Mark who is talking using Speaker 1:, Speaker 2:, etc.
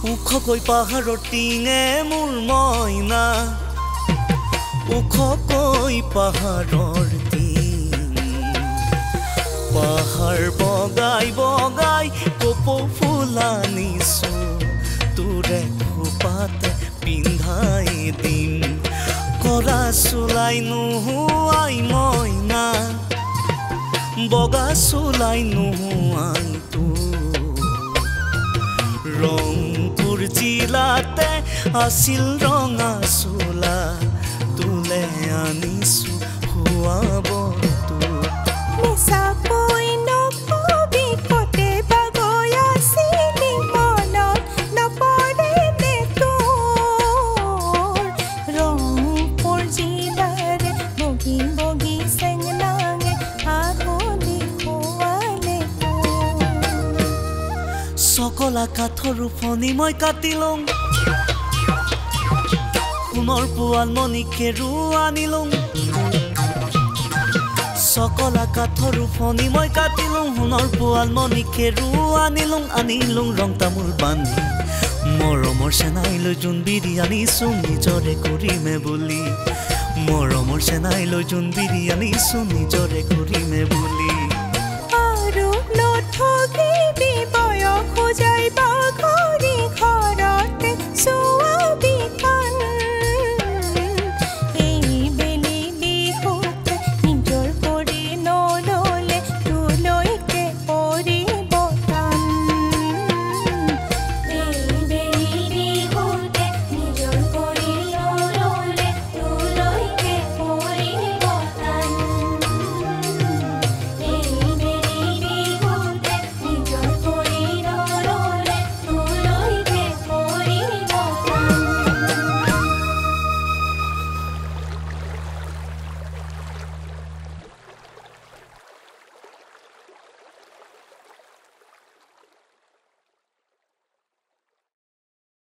Speaker 1: ওখকৈ পাহাৰৰ টিঙে মোৰ মইনা ওখকৈ পাহাৰৰ টিং পাহাৰ বগাই বগাই কপৌ ফুলা নিছো তোৰে খোপাতে পিন্ধাই দিম কৰা চুলাই নোহোৱাই মইনা বগা চুলাই নোহোৱাই তো ৰংপুৰ জিলাতে আছিল ৰঙা চোলা তোলে আনিছো খুৱাব তো
Speaker 2: মিছাকৈ নকবি কতে বাগৈ আছিলি মনত নপৰে নে তোৰ ৰংপুৰ জিলাৰে বগী বগী চেংনাঙে আগলি খোৱালে
Speaker 1: সকলা কাঠৰ ফণি মই কাটি লওঁ সোণৰ পোৱাল মণিকে আনিলোঁ সকলা কাঠৰ ফণি মই কাটি লওঁ সোণৰ পোৱাল মণিকে আনিলোঁ ৰং তামোল বান্ধি মৰমৰ চেনাই লৈ জোন বিৰি আনিছোঁ নিজৰে কৰিমে বুলি মৰমৰ চেনাই লৈ জোন বিৰি আনিছোঁ নিজৰে কৰিমে বুলি